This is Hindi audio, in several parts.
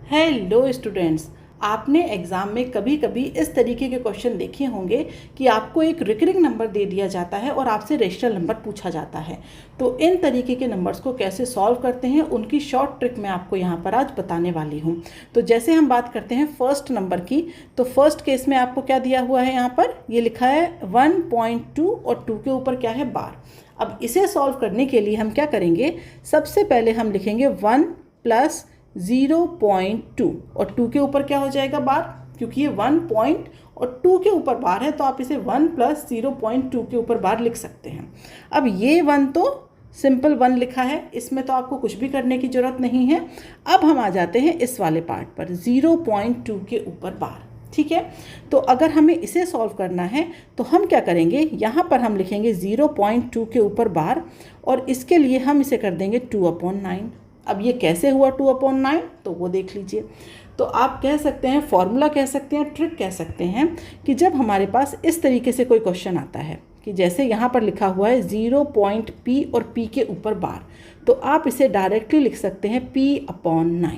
हेलो स्टूडेंट्स, आपने एग्ज़ाम में कभी कभी इस तरीके के क्वेश्चन देखे होंगे कि आपको एक रिकरिंग नंबर दे दिया जाता है और आपसे रेशनल नंबर पूछा जाता है। तो इन तरीके के नंबर्स को कैसे सॉल्व करते हैं उनकी शॉर्ट ट्रिक मैं आपको यहाँ पर आज बताने वाली हूँ। तो जैसे हम बात करते हैं फर्स्ट नंबर की, तो फर्स्ट केस में आपको क्या दिया हुआ है, यहाँ पर ये लिखा है 1.2 और 2 के ऊपर क्या है, बार। अब इसे सॉल्व करने के लिए हम क्या करेंगे, सबसे पहले हम लिखेंगे 1 प्लस 0.2 और 2 के ऊपर क्या हो जाएगा, बार। क्योंकि ये 1 पॉइंट और 2 के ऊपर बार है तो आप इसे 1 प्लस 0.2 के ऊपर बार लिख सकते हैं। अब ये 1 तो सिंपल 1 लिखा है, इसमें तो आपको कुछ भी करने की ज़रूरत नहीं है। अब हम आ जाते हैं इस वाले पार्ट पर, 0.2 के ऊपर बार। ठीक है, तो अगर हमें इसे सॉल्व करना है तो हम क्या करेंगे, यहाँ पर हम लिखेंगे 0.2 के ऊपर बार और इसके लिए हम इसे कर देंगे 2/9। अब ये कैसे हुआ 2/9, तो वो देख लीजिए। तो आप कह सकते हैं, फॉर्मूला कह सकते हैं, ट्रिक कह सकते हैं कि जब हमारे पास इस तरीके से कोई क्वेश्चन आता है कि जैसे यहाँ पर लिखा हुआ है 0.p और p के ऊपर बार, तो आप इसे डायरेक्टली लिख सकते हैं p/9।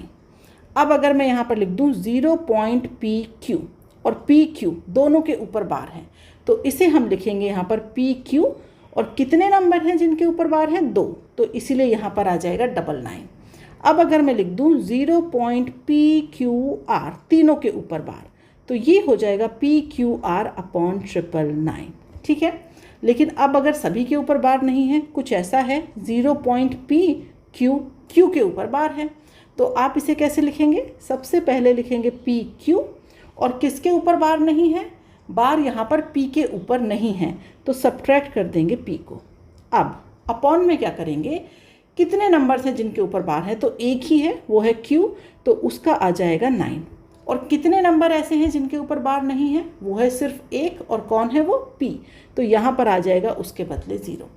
अब अगर मैं यहाँ पर लिख दूँ 0.pq और pq दोनों के ऊपर बार हैं, तो इसे हम लिखेंगे यहाँ पर pq और कितने नंबर हैं जिनके ऊपर बार हैं, 2, तो इसीलिए यहाँ पर आ जाएगा 99। अब अगर मैं लिख दूँ 0.pqr तीनों के ऊपर बार, तो ये हो जाएगा pqr/999। ठीक है, लेकिन अब अगर सभी के ऊपर बार नहीं है, कुछ ऐसा है 0.pq q के ऊपर बार है, तो आप इसे कैसे लिखेंगे, सबसे पहले लिखेंगे pq और किसके ऊपर बार नहीं है, बार यहाँ पर p के ऊपर नहीं है, तो सब्ट्रैक्ट कर देंगे p को। अब अपॉन में क्या करेंगे, कितने नंबर्स हैं जिनके ऊपर बार है, तो एक ही है, वो है q, तो उसका आ जाएगा 9। और कितने नंबर ऐसे हैं जिनके ऊपर बार नहीं है, वो है सिर्फ एक, और कौन है वो, p, तो यहाँ पर आ जाएगा उसके बदले 0।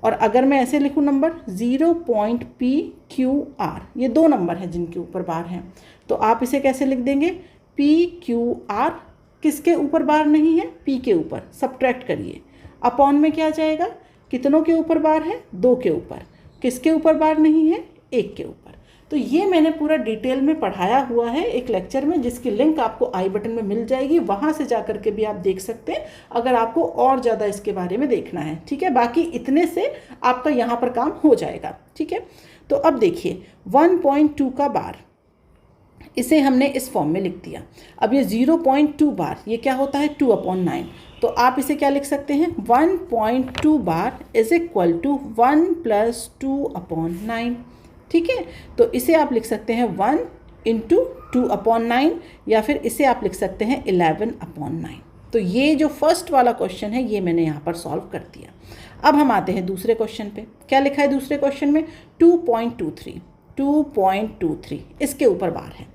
और अगर मैं ऐसे लिखूँ नंबर 0.pqr, ये 2 नंबर हैं जिनके ऊपर बार हैं, तो आप इसे कैसे लिख देंगे, pqr किसके ऊपर बार नहीं है, p के ऊपर, सब्ट्रैक्ट करिए। अपॉन में क्या जाएगा, कितनों के ऊपर बार है, 2 के ऊपर, किसके ऊपर बार नहीं है, 1 के ऊपर। तो ये मैंने पूरा डिटेल में पढ़ाया हुआ है एक लेक्चर में, जिसकी लिंक आपको आई बटन में मिल जाएगी, वहाँ से जा कर के भी आप देख सकते हैं अगर आपको और ज़्यादा इसके बारे में देखना है। ठीक है, बाकी इतने से आपका यहाँ पर काम हो जाएगा। ठीक है, तो अब देखिए 1.2 का बार, इसे हमने इस फॉर्म में लिख दिया। अब ये 0.2 बार, ये क्या होता है 2/9, तो आप इसे क्या लिख सकते हैं, 1.2 बार इज इक्वल टू 1 + 2/9। ठीक है, तो इसे आप लिख सकते हैं 1 × 2/9 या फिर इसे आप लिख सकते हैं 11/9। तो ये जो फर्स्ट वाला क्वेश्चन है ये मैंने यहाँ पर सॉल्व कर दिया। अब हम आते हैं दूसरे क्वेश्चन पे। क्या लिखा है दूसरे क्वेश्चन में, 2.23 इसके ऊपर बार है।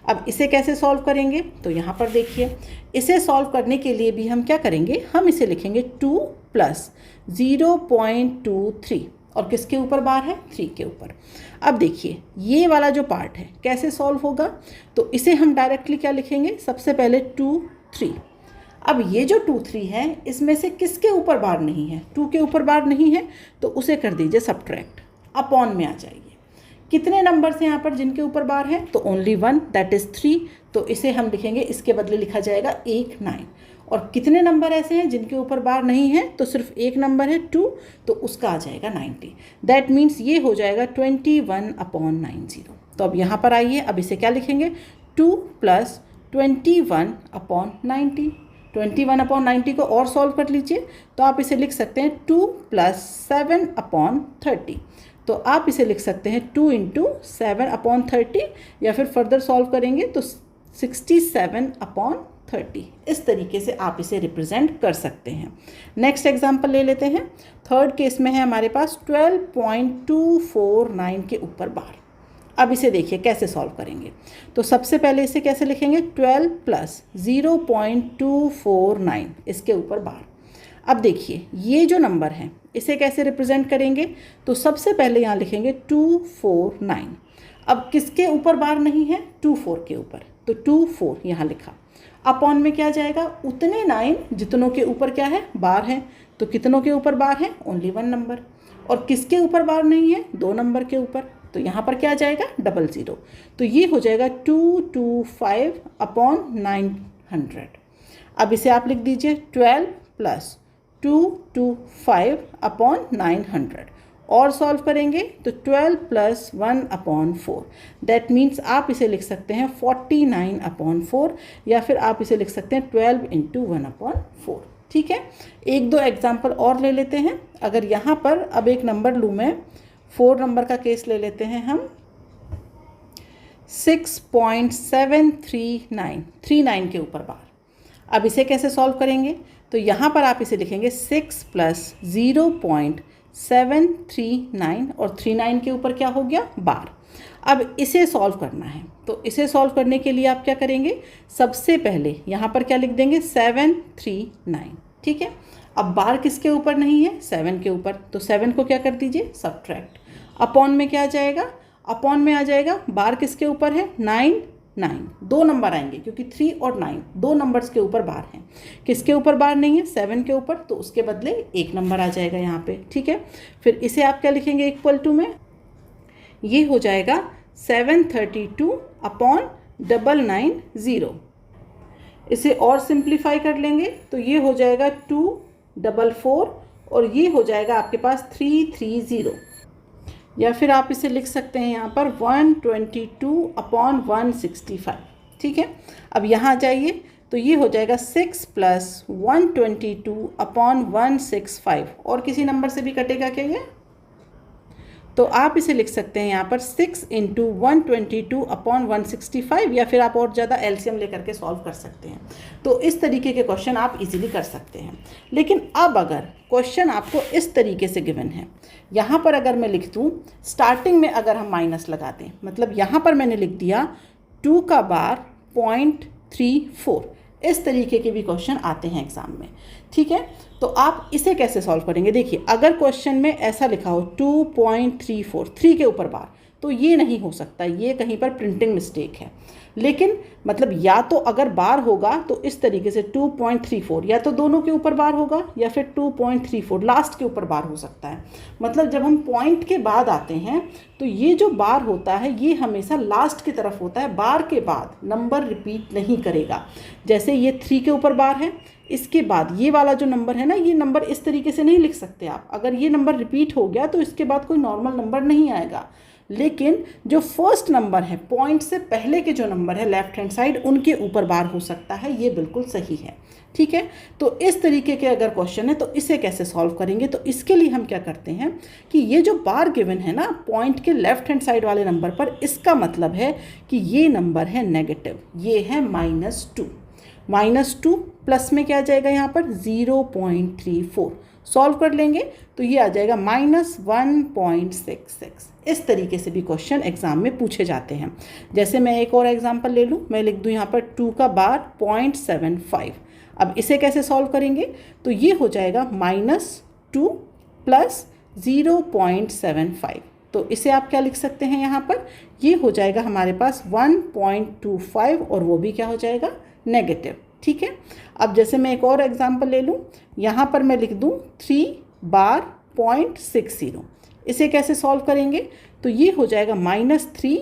अब इसे कैसे सॉल्व करेंगे, तो यहाँ पर देखिए, इसे सॉल्व करने के लिए भी हम क्या करेंगे, हम इसे लिखेंगे 2 + 0.23 और किसके ऊपर बार है, 3 के ऊपर। अब देखिए ये वाला जो पार्ट है कैसे सॉल्व होगा, तो इसे हम डायरेक्टली क्या लिखेंगे, सबसे पहले 2 3। अब ये जो 2 3 है इसमें से किसके ऊपर बार नहीं है, 2 के ऊपर बार नहीं है, तो उसे कर दीजिए सब्ट्रैक्ट, अपॉन में आ जाइए। कितने नंबर्स हैं यहाँ पर जिनके ऊपर बार है, तो ओनली 1, दैट इज़ 3, तो इसे हम लिखेंगे, इसके बदले लिखा जाएगा 1 9। और कितने नंबर ऐसे हैं जिनके ऊपर बार नहीं है, तो सिर्फ एक नंबर है 2, तो उसका आ जाएगा 90। दैट मीन्स ये हो जाएगा 21/90। तो अब यहाँ पर आइए, अब इसे क्या लिखेंगे, 2 + 21/90। 21/90 को और सॉल्व कर लीजिए, तो आप इसे लिख सकते हैं 2 + 7/30। तो आप इसे लिख सकते हैं 2 × 7/30, या फिर फर्दर सॉल्व करेंगे तो 67/30। इस तरीके से आप इसे रिप्रेजेंट कर सकते हैं। नेक्स्ट एग्जांपल ले लेते हैं। थर्ड केस में है हमारे पास 12.249 के ऊपर बार। अब इसे देखिए कैसे सॉल्व करेंगे, तो सबसे पहले इसे कैसे लिखेंगे, 12 + 0.249 इसके ऊपर बार। अब देखिए ये जो नंबर है इसे कैसे रिप्रेजेंट करेंगे, तो सबसे पहले यहाँ लिखेंगे 249। अब किसके ऊपर बार नहीं है, 24 के ऊपर, तो 24 यहाँ लिखा। अपॉन में क्या जाएगा, उतने 9 जितनों के ऊपर क्या है, बार है, तो कितनों के ऊपर बार है, ओनली 1 नंबर। और किसके ऊपर बार नहीं है, 2 नंबर के ऊपर, तो यहाँ पर क्या आ जाएगा 00। तो ये हो जाएगा 225 अपॉन 900। अब इसे आप लिख दीजिए 12 प्लस 225 अपॉन 900 और सॉल्व करेंगे तो 12 प्लस 1 अपॉन 4। दैट मीन्स आप इसे लिख सकते हैं 49 अपॉन 4 या फिर आप इसे लिख सकते हैं 12 इंटू 1 अपॉन 4। ठीक है, एक दो एग्जाम्पल और ले लेते हैं। अगर यहाँ पर अब एक नंबर लूँ मैं, 4 नंबर का केस ले लेते हैं हम, 6.739 के ऊपर बार। अब इसे कैसे सॉल्व करेंगे, तो यहाँ पर आप इसे लिखेंगे 6 प्लस 0.739 और 39 के ऊपर क्या हो गया बार। अब इसे सॉल्व करना है, तो इसे सॉल्व करने के लिए आप क्या करेंगे, सबसे पहले यहाँ पर क्या लिख देंगे 739। ठीक है, अब बार किसके ऊपर नहीं है, 7 के ऊपर, तो 7 को क्या कर दीजिए सब्ट्रैक्ट। अपॉन में क्या आ जाएगा, अपॉन में आ जाएगा बार किसके ऊपर है 9, 2 नंबर आएंगे क्योंकि 3 और 9 2 नंबर्स के ऊपर बार हैं। किसके ऊपर बार नहीं है, 7 के ऊपर, तो उसके बदले 1 नंबर आ जाएगा यहाँ पे। ठीक है, फिर इसे आप क्या लिखेंगे इक्वल टू में, ये हो जाएगा 732 अपॉन 990। इसे और सिंप्लीफाई कर लेंगे तो ये हो जाएगा 244 और ये हो जाएगा आपके पास 330, या फिर आप इसे लिख सकते हैं यहाँ पर 122 अपॉन 165। ठीक है, अब यहाँ जाइए तो ये हो जाएगा 6 प्लस 122 अपॉन 165। और किसी नंबर से भी कटेगा क्या ये, तो आप इसे लिख सकते हैं यहाँ पर 6 इंटू 122 अपॉन 165, या फिर आप और ज़्यादा एलसीएम लेकर के सॉल्व कर सकते हैं। तो इस तरीके के क्वेश्चन आप इजीली कर सकते हैं। लेकिन अब अगर क्वेश्चन आपको इस तरीके से गिवन है, यहाँ पर अगर मैं लिख दूँ स्टार्टिंग में, अगर हम माइनस लगा दें, मतलब यहाँ पर मैंने लिख दिया 2 का बार 0.34, इस तरीके के भी क्वेश्चन आते हैं एग्जाम में। ठीक है, तो आप इसे कैसे सॉल्व करेंगे, देखिए अगर क्वेश्चन में ऐसा लिखा हो 2.34 3 के ऊपर बार, तो ये नहीं हो सकता, ये कहीं पर प्रिंटिंग मिस्टेक है। लेकिन मतलब या तो अगर बार होगा तो इस तरीके से 2.34, या तो दोनों के ऊपर बार होगा या फिर 2.34 लास्ट के ऊपर बार हो सकता है। मतलब जब हम पॉइंट के बाद आते हैं तो ये जो बार होता है ये हमेशा लास्ट की तरफ होता है, बार के बाद नंबर रिपीट नहीं करेगा। जैसे ये 3 के ऊपर बार है, इसके बाद ये वाला जो नंबर है ना, ये नंबर इस तरीके से नहीं लिख सकते आप। अगर ये नंबर रिपीट हो गया तो इसके बाद कोई नॉर्मल नंबर नहीं आएगा। लेकिन जो फर्स्ट नंबर है, पॉइंट से पहले के जो नंबर है लेफ्ट हैंड साइड, उनके ऊपर बार हो सकता है, ये बिल्कुल सही है। ठीक है, तो इस तरीके के अगर क्वेश्चन है तो इसे कैसे सॉल्व करेंगे, तो इसके लिए हम क्या करते हैं कि ये जो बार गिवन है ना पॉइंट के लेफ्ट हैंड साइड वाले नंबर पर, इसका मतलब है कि ये नंबर है नेगेटिव, ये है -2। -2 प्लस में क्या आ जाएगा यहाँ पर 0.34, सॉल्व कर लेंगे तो ये आ जाएगा -1.66। इस तरीके से भी क्वेश्चन एग्जाम में पूछे जाते हैं। जैसे मैं एक और एग्जांपल ले लूँ, मैं लिख दूँ यहाँ पर 2 का बार 0.75। अब इसे कैसे सॉल्व करेंगे, तो ये हो जाएगा -2 प्लस 0.75। तो इसे आप क्या लिख सकते हैं यहाँ पर, ये हो जाएगा हमारे पास 1.25 और वो भी क्या हो जाएगा नेगेटिव। ठीक है, अब जैसे मैं एक और एग्जांपल ले लूँ, यहाँ पर मैं लिख दूँ 3 बार 0.60। इसे कैसे सॉल्व करेंगे, तो ये हो जाएगा -3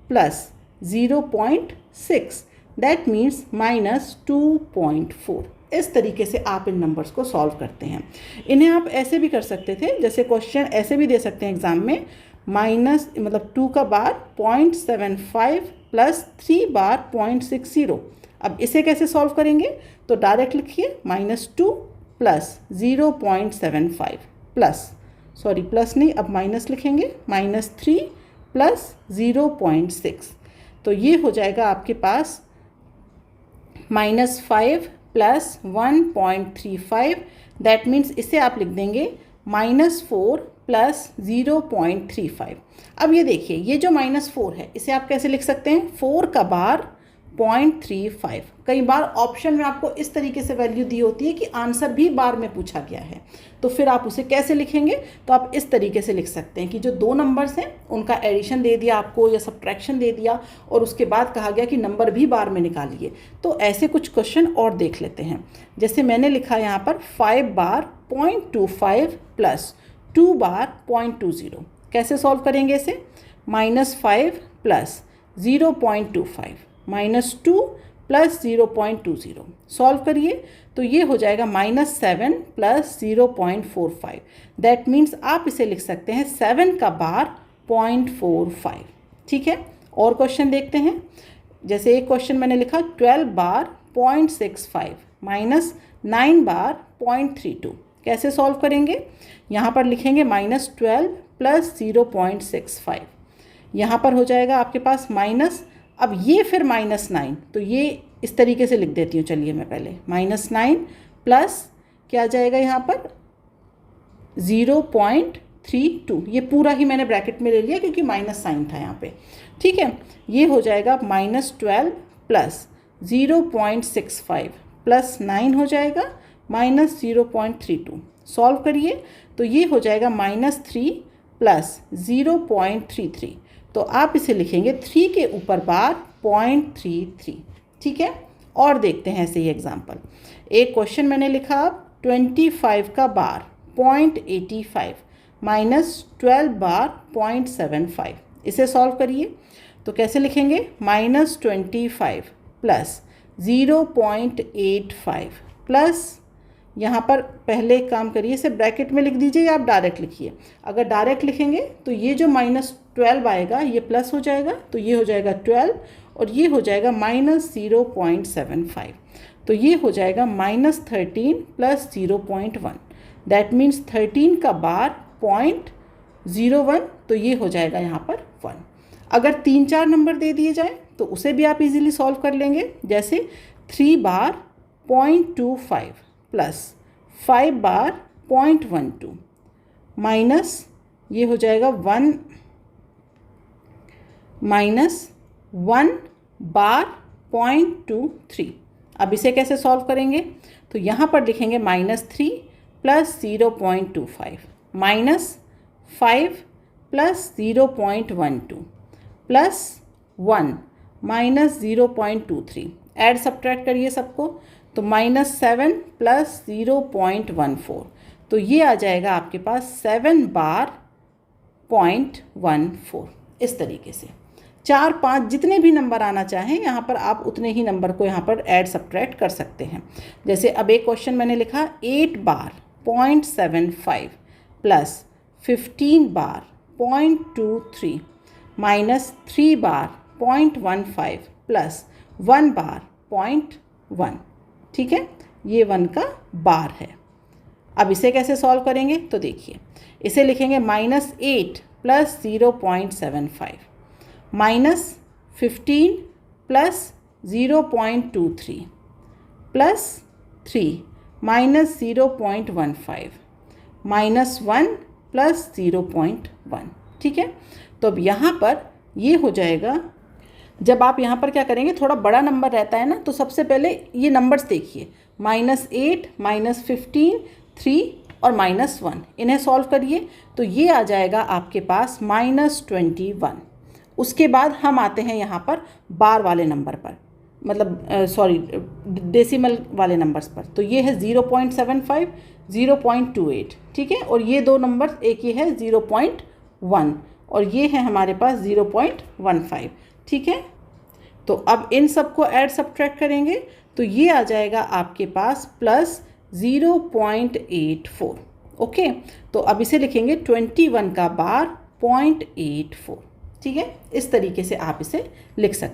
प्लस 0.6, दैट मीन्स -2.4। इस तरीके से आप इन नंबर्स को सॉल्व करते हैं। इन्हें आप ऐसे भी कर सकते थे, जैसे क्वेश्चन ऐसे भी दे सकते हैं एग्जाम में, मतलब 2 का बार 0.75 प्लस 3 बार 0.60। अब इसे कैसे सॉल्व करेंगे, तो डायरेक्ट लिखिए -2 प्लस 0.75 प्लस, सॉरी प्लस नहीं, अब माइनस लिखेंगे, -3 प्लस 0.6। तो ये हो जाएगा आपके पास -5 प्लस 1.35, दैट मीन्स इसे आप लिख देंगे -4 प्लस 0.35। अब ये देखिए, ये जो -4 है इसे आप कैसे लिख सकते हैं, 4 का बार 0.35। कई बार ऑप्शन में आपको इस तरीके से वैल्यू दी होती है कि आंसर भी बार में पूछा गया है, तो फिर आप उसे कैसे लिखेंगे, तो आप इस तरीके से लिख सकते हैं कि जो 2 नंबर्स हैं उनका एडिशन दे दिया आपको या सब्ट्रैक्शन दे दिया और उसके बाद कहा गया कि नंबर भी बार में निकालिए। तो ऐसे कुछ क्वेश्चन और देख लेते हैं। जैसे मैंने लिखा यहाँ पर 5 बार 0.25 प्लस 2 बार 0.20। कैसे सॉल्व करेंगे इसे, -5 प्लस 0.25 -2 प्लस 0.20 सॉल्व करिए तो ये हो जाएगा -7 प्लस 0.45। दैट मीन्स आप इसे लिख सकते हैं 7 का बार 0.45। ठीक है, और क्वेश्चन देखते हैं। जैसे एक क्वेश्चन मैंने लिखा 12 बार 0.65 माइनस 9 बार 0.32। कैसे सॉल्व करेंगे? यहाँ पर लिखेंगे -12 प्लस 0.65। यहाँ पर हो जाएगा आपके पास माइनस, अब ये फिर -9, तो ये इस तरीके से लिख देती हूँ। चलिए मैं पहले -9 प्लस क्या आ जाएगा यहाँ पर 0.32। ये पूरा ही मैंने ब्रैकेट में ले लिया क्योंकि माइनस साइन था यहाँ पे। ठीक है, ये हो जाएगा -12 प्लस 0.65 प्लस 9 हो जाएगा -0.32। सॉल्व करिए तो ये हो जाएगा -3 प्लस 0.33। तो आप इसे लिखेंगे 3 के ऊपर बार 0.33। ठीक है, और देखते हैं ऐसे ही एग्जाम्पल। एक क्वेश्चन मैंने लिखा अब 25 का बार 0.85 माइनस 12 बार 0.75। इसे सॉल्व करिए तो कैसे लिखेंगे? -25 प्लस 0.85 प्लस, यहाँ पर पहले एक काम करिए, इसे ब्रैकेट में लिख दीजिए या आप डायरेक्ट लिखिए। अगर डायरेक्ट लिखेंगे तो ये जो -12 आएगा ये प्लस हो जाएगा, तो ये हो जाएगा 12 और ये हो जाएगा -0.75। तो ये हो जाएगा -13 प्लस 0.1। दैट मीन्स 13 का बार 0.01, तो ये हो जाएगा यहाँ पर 1। अगर 3-4 नंबर दे दिए जाए तो उसे भी आप इजीली सॉल्व कर लेंगे। जैसे 3 बार 0.25 प्लस 5 बार 0.12 माइनस ये हो जाएगा 1 बार 0.23। अब इसे कैसे सॉल्व करेंगे? तो यहाँ पर लिखेंगे -3 plus 0.25 minus 5 plus 0.12 plus 1 minus 0.23। Add subtract करिए सबको तो -7 प्लस 0.14। तो ये आ जाएगा आपके पास 7 बार 0.14। इस तरीके से 4-5 जितने भी नंबर आना चाहें यहाँ पर आप उतने ही नंबर को यहाँ पर ऐड सब्ट्रैक्ट कर सकते हैं। जैसे अब एक क्वेश्चन मैंने लिखा 8 बार 0.75 प्लस 15 बार 0.23 माइनस 3 बार 0.15 प्लस 1 बार 0.1। ठीक है, ये 1 का बार है। अब इसे कैसे सॉल्व करेंगे? तो देखिए, इसे लिखेंगे -8 plus 0.75 minus 15 plus 0.23 plus 3 minus 0.15 minus 1 plus 0.1। ठीक है, तो अब यहाँ पर ये हो जाएगा। जब आप यहाँ पर क्या करेंगे, थोड़ा बड़ा नंबर रहता है ना, तो सबसे पहले ये नंबर्स देखिए, -8 -15 3 और -1, इन्हें सॉल्व करिए तो ये आ जाएगा आपके पास -21। उसके बाद हम आते हैं यहाँ पर बार वाले नंबर पर, मतलब डेसिमल वाले नंबर्स पर। तो ये है 0.75 0.28। ठीक है, और ये दो नंबर, एक ये है 0.1 और ये है हमारे पास 0.15। ठीक है, तो अब इन सबको ऐड सब्ट्रैक्ट करेंगे तो ये आ जाएगा आपके पास प्लस 0.84। ओके, तो अब इसे लिखेंगे 21 का बार 0.84। ठीक है, इस तरीके से आप इसे लिख सकते हैं।